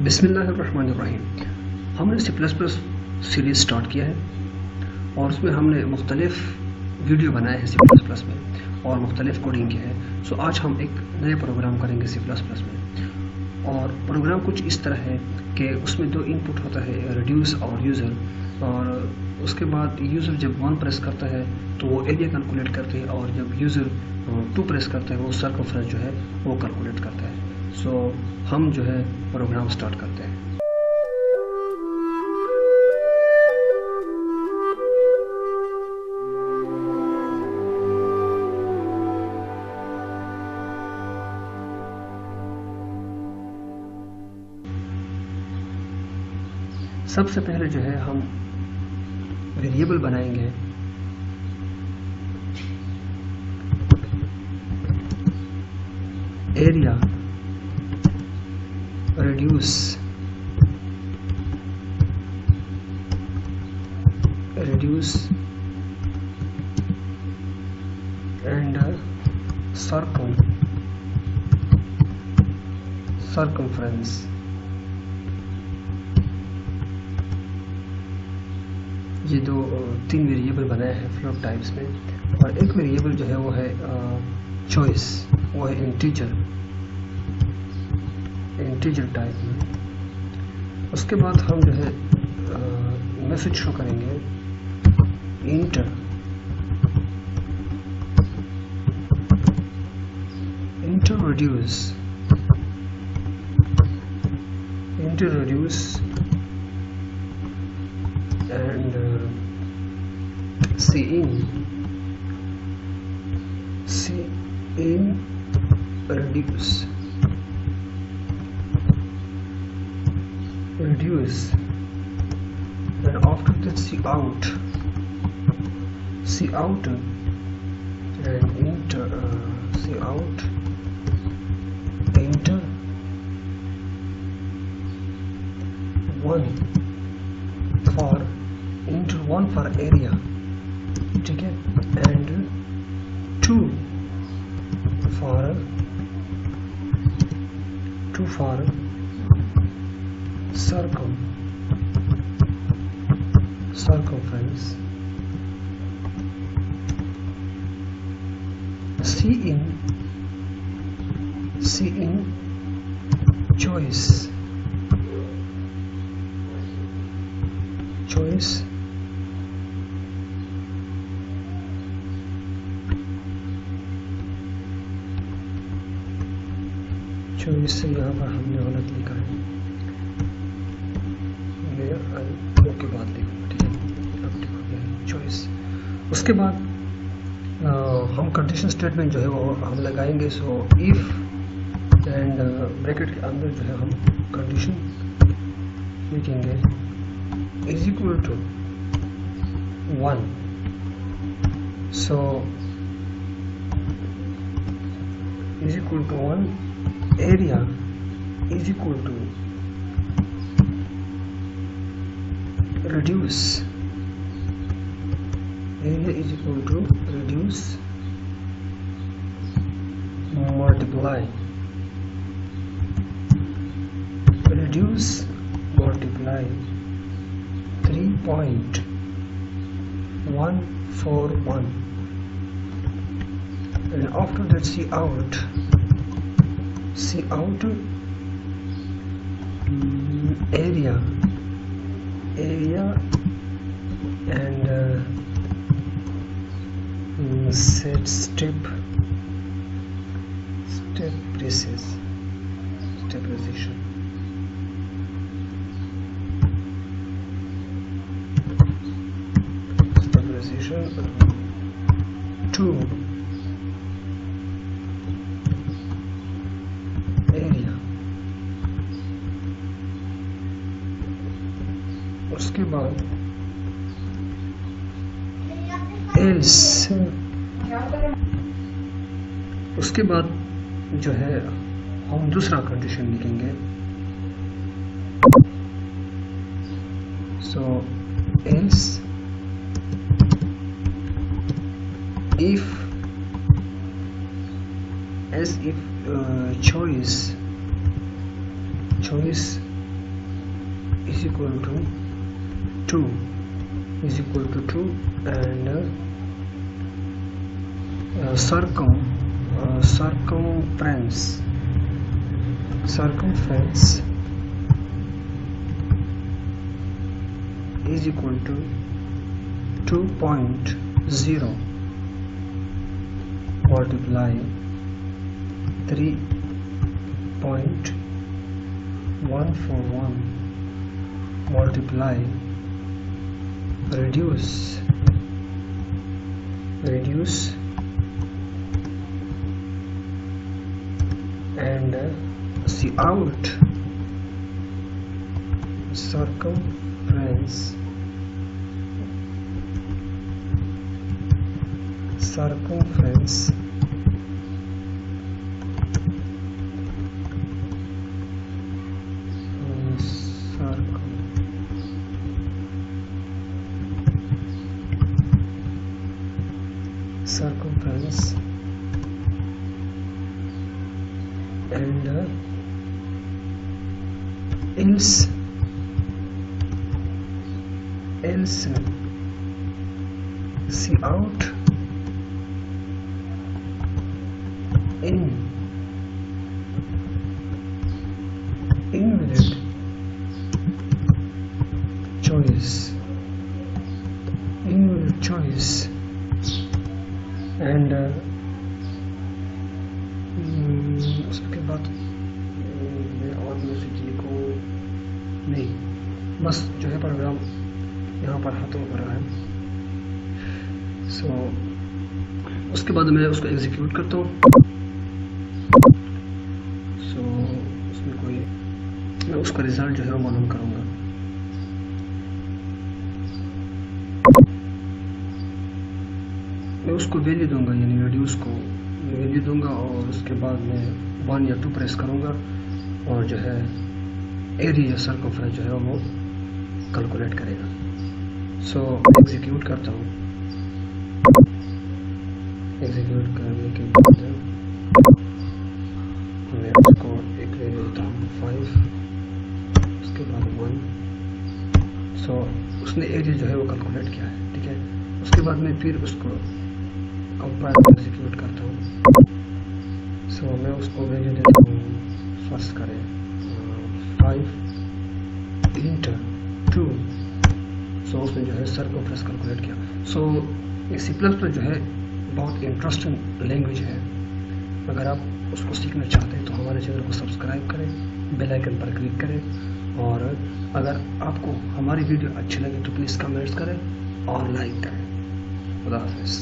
बिस्मिल्लाहिर्रहमानिर्रहीम। हमने C++ series start किया है और उसमें हमने मुख्तलिफ वीडियो बनाए हैं C++ में और मुख्तलिफ कोडिंग किया है। सो आज हम एक नए प्रोग्राम करेंगे C++ में और प्रोग्राम कुछ इस तरह है कि उसमें दो इनपुट होता है, रिड्यूस और यूज़र, और उसके बाद यूज़र जब 1 प्रेस करता है तो वो एरिया कैलकुलेट करते हैं और जब यूज़र 2 प्रेस करता है वो सर्कमफ्रेंस जो है वो कैलकुलेट करता है। सो हम जो है प्रोग्राम स्टार्ट करते हैं। सबसे पहले जो है हम वेरिएबल बनाएंगे एरिया reduce and circumference। ये तीन वेरिएबल बनाए हैं फ्लोट टाइप्स में, और एक वेरिएबल जो है वो है चॉइस, वो है इंटीजर टाइप में। उसके बाद हम जो है मैसेज शो करेंगे inter reduce and C in reduce and after that C out and enter one for area, ठीक है, and 2 for circumference। C in choice से यहाँ पर हमने गलत लिखा है, मैं के बाद लिखूँगा, ठीक है, अब लिखो गया चॉइस। उसके बाद हम कंडीशन स्टेटमेंट जो है वो हम लगाएंगे। सो इफ एंड ब्रैकेट के अंदर जो है हम कंडीशन लिखेंगे is equal to 1। So is equal to 1, area is equal to reduce multiply 3.141 and after that see out area and set step precision। to area। उसके बाद else, उसके बाद जो है हम दूसरा कंडीशन लिखेंगे। सो else if as if choice is equal to 2 and circumference is equal to 2.0 multiply 3.141 multiply reduce and see out circumference and else see out invalid choice and उसके बाद मैं और मैसेज लिखूँ नहीं, बस जो है प्रोग्राम यहाँ पर खत्म हो रहा है। उसके बाद मैं उसको एग्जीक्यूट करता हूँ। उसमें मैं उसका रिजल्ट जो है वो मालूम करूँगा। मैं उसको वैल्यू दूंगा, यानी रेड्यूस को वैल्यू दूंगा और उसके बाद मैं 1 या 2 प्रेस करूंगा और जो है एरिया सर्कमफ्रेंस जो है वो कैलकुलेट करेगा। एग्जीक्यूट करता हूँ। एग्जीक्यूट करने के बाद मैं उसको एक वैल्यू देता हूँ 5, उसके बाद 1। उसने एरिया जो है वो कैलकुलेट किया है, ठीक है। उसके बाद मैं फिर उसको कंपाइल एग्जीक्यूट करता हूँ। मैं उसको वैल्यू देता हूँ, फर्स्ट करें 5 इंटर 2। उसने जो है सर्कमफ्रेंस कैलकुलेट किया। C++ जो है बहुत इंटरेस्टिंग लैंग्वेज है। अगर आप उसको सीखना चाहते हैं तो हमारे चैनल को सब्सक्राइब करें, बेल आइकन पर क्लिक करें और अगर आपको हमारी वीडियो अच्छी लगे तो प्लीज़ कमेंट्स करें और लाइक करें। खुदा हाफिज़।